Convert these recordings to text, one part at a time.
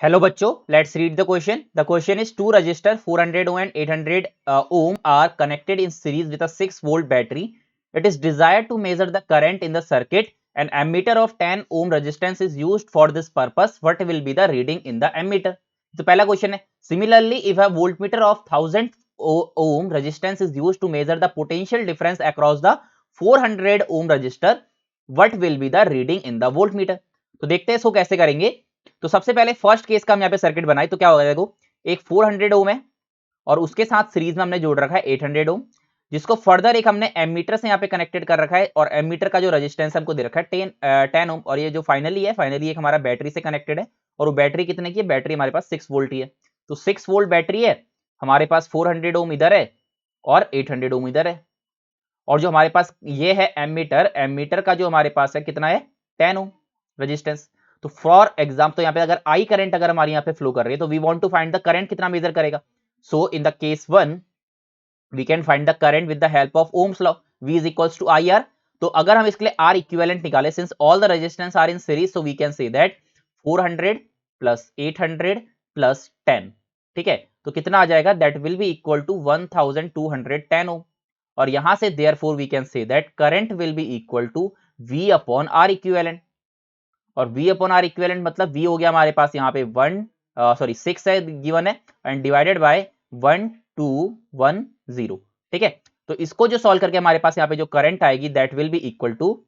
Hello बच्चों, let's read the question. The question is two resistor 400 ohm and 800 ohm are connected in series with a 6-volt battery. It is desired to measure the current in the circuit. An ammeter of 10 ohm resistance is used for this purpose. What will be the reading in the ammeter? तो पहला question है, similarly if a voltmeter of 1000 ohm resistance is used to measure the potential difference across the 400 ohm resistor, what will be the reading in the voltmeter? तो देखते हैं इसको कैसे करेंगे। तो सबसे पहले फर्स्ट केस का हम यहाँ पे सर्किट बनाए तो क्या होगा, देखो एक 400 ओम है और उसके साथ सीरीज में हमने जोड़ रखा है 800 ओम, जिसको फर्दर एक हमने एमीटर से यहाँ पे कनेक्टेड कर रखा है और एमीटर का जो रेजिस्टेंस हमको दे रखा है 10 ओम। और ये जो फाइनली एक हमारा बैटरी से कनेक्टेड है और वो बैटरी कितने की है, बैटरी हमारे पास 6 वोल्ट ही है। तो 6 वोल्ट बैटरी है, हमारे पास 400 ओम इधर है और 800 ओम इधर है। और जो हमारे पास ये है एमीटर, एमीटर का जो हमारे पास है कितना है, 10 ओम रेजिस्टेंस। तो फॉर एग्जाम्पल तो यहाँ पे अगर आई करंट अगर हमारी यहाँ पे फ्लो कर रही है तो we want to find the current कितना मेजर करेगा। So in the case 1 we can find the current with the help of Ohm's law, V is equals to I R. तो अगर हम इसके लिए आर इक्विवेलेंट निकाले, since all the resistance are in series, so we can say that 400 plus 800 plus 10, ठीक है। तो कितना आ जाएगा, that will be equal to 1210 ohm. और यहां से therefore we can say that current will be equal to V upon R equivalent. और V अपॉन आर इक्विवेलेंट मतलब V हो गया हमारे पास यहाँ पे 6 है गिवन है एंड डिवाइडेड बाय 1210, ठीक है। तो इसको जो सॉल्व करके हमारे पास यहाँ पे जो करंट आएगी that will be equal to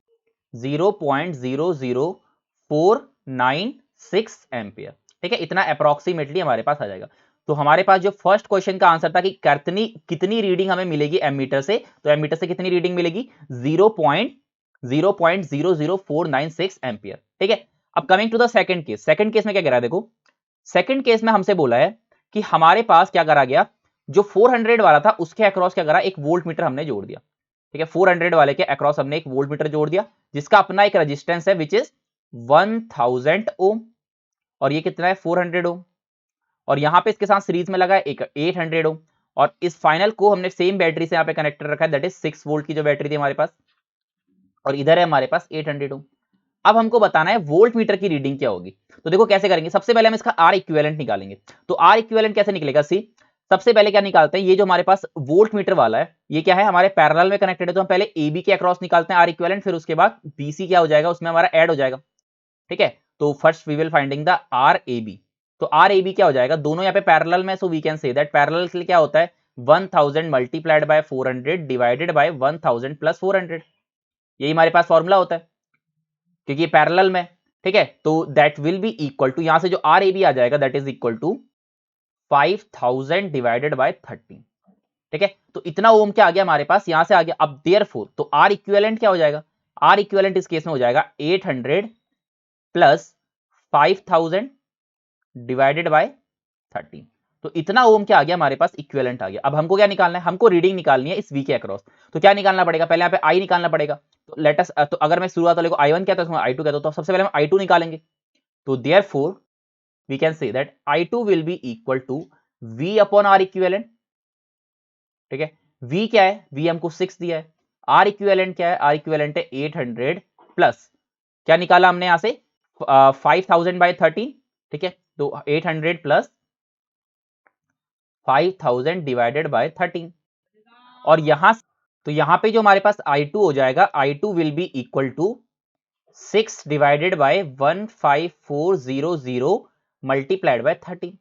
0.00496 ampere, ठीक है। इतना अप्रोक्सीमेटली हमारे पास आ जाएगा। तो हमारे पास जो फर्स्ट क्वेश्चन का आंसर था कि कितनी रीडिंग हमें मिलेगी एमीटर से, तो एमीटर से कितनी रीडिंग मिलेगी, 0.00496 एम्पियर, ठीक है। अब coming to the second case, second case में क्या कह रहा है, देखो सेकंड केस में हमसे बोला है कि हमारे पास क्या करा गया, जो 400 वाला था उसके अक्रॉस क्या करा, एक वोल्ट मीटर हमने जोड़ दिया, ठीक है। 400 वाले के अक्रॉस हमने एक वोल्ट मीटर जोड़ दिया जिसका अपना एक रेजिस्टेंस है विच इज 1000 ओम और ये कितना है 400 ओम। और यहां पे इसके साथ सीरीज में लगा है एक 800 ओम और इस फाइनल को हमने सेम बैटरी से यहां पे कनेक्टेड रखा है, दैट इज 6 वोल्ट की जो बैटरी थी हमारे पास, और इधर है हमारे पास 800 ओम। अब हमको बताना है वोल्ट मीटर की रीडिंग क्या होगी। तो देखो कैसे करेंगे, सबसे पहले हम इसका आर इक्विवेलेंट निकालेंगे। तो आर इक्विवेलेंट कैसे निकलेगा, सी सबसे पहले क्या निकालते हैं, ये जो हमारे पास वोल्ट मीटर वाला है ये क्या है, हमारे पैरेलल में कनेक्टेड है, तो हम पहले ए बी के अक्रॉस निकालते हैं आर इक्विवेलेंट, फिर उसके बाद बीसी क्या हो जाएगा उसमें हमारा ऐड हो जाएगा, ठीक है। तो first we will finding the R A B. तो आर ए बी क्या हो जाएगा, दोनों यहाँ पे पैरेलल में, so we can say that parallel के लिए क्या होता है 1000 multiplied by 400 divided by 1000 plus 400, यही हमारे पास फॉर्मूला होता है क्योंकि ये पैरेलल में, ठीक है। तो that will be equal to, यहां से जो आर ए बी आ जाएगा that is equal to 5000 divided by 13, ठीक है। तो इतना ओम क्या आ गया हमारे पास, यहां से आ गया। अब देयरफॉर तो आर इक्विवेलेंट क्या हो जाएगा, आर इक्विवेलेंट इस केस में हो जाएगा 800 प्लस 5000 डिवाइडेड बाय 13। तो इतना ओम क्या आ गया हमारे पास, इक्विवेलेंट आ गया। अब हमको क्या निकालना है, हमको रीडिंग निकालनी है इस वी के अक्रॉस। तो क्या निकालना पड़ेगा, पहले यहाँ पे आई निकालना पड़ेगा। तो लेटस, तो अगर मैं शुरुआत वाले को I1 कहता हूं I2 कहता हूं, तो सबसे पहले हम I2 निकालेंगे। तो therefore we can say that I2 will be equal to V upon R equivalent, ठीक है। V क्या है, V हमको 6 दिया है, आर इक्विवेलेंट क्या है, आर इक्विवेलेंट है 800 प्लस क्या निकाला हमने यहां से 5000 बाय 13, ठीक है। तो 800 प्लस 5000 डिवाइडेड बाय 13 और यहां, तो यहां पे जो हमारे पास I2 हो जाएगा, I2 will be equal to 6 divided by 15400 multiplied by 13।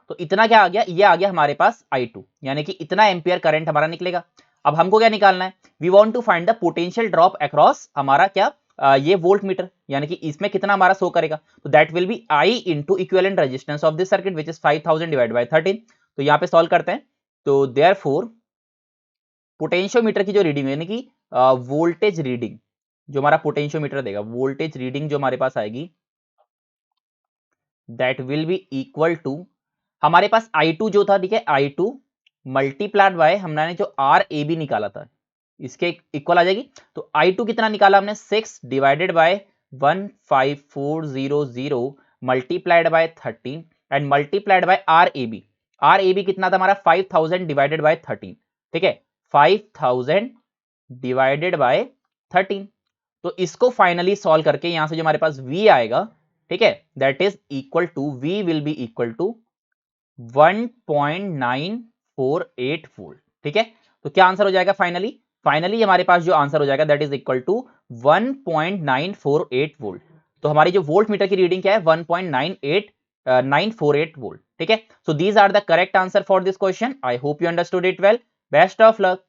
तो इतना क्या आ गया, ये आ गया हमारे पास I2, यानी कि इतना एम्पियर करंट हमारा निकलेगा। अब हमको क्या निकालना है, we want to find the potential drop across हमारा क्या ये वोल्ट मीटर, यानी कि इसमें कितना हमारा शो करेगा। तो that will B I into equivalent resistance of this circuit which is 5000 divided by 13। तो यहां पे सॉल्व करते हैं। तो देयरफॉर पोटेंशियोमीटर की जो रीडिंग है, यानी कि वोल्टेज रीडिंग जो हमारा पोटेंशियोमीटर देगा, वोल्टेज रीडिंग जो हमारे पास आएगी that will be equal to, हमारे पास I2 जो था, ठीक है, I2 मल्टीप्लाइड बाय हमने जो आर ए बी निकाला था इसके इक्वल आ जाएगी। तो I2 कितना निकाला हमने, 6 divided by 15400 multiplied by 13 and multiplied by R A B. R A B कितना था हमारा 5000 डिवाइडेड बाय 13, ठीक है, 5000 डिवाइडेड बाय 13। तो इसको फाइनली सॉल्व करके यहां से जो हमारे पास V आएगा, ठीक है, that is equal to V will be equal to 1.948 volt. ठीक है, तो क्या आंसर हो जाएगा फाइनली हमारे पास जो आंसर हो जाएगा that is equal to 1.948 volt. तो हमारी जो वोल्ट मीटर की रीडिंग क्या है 1.948 वोल्ट। ठीक है, so these are the correct answer for this question. I hope you understood it well. Best of luck.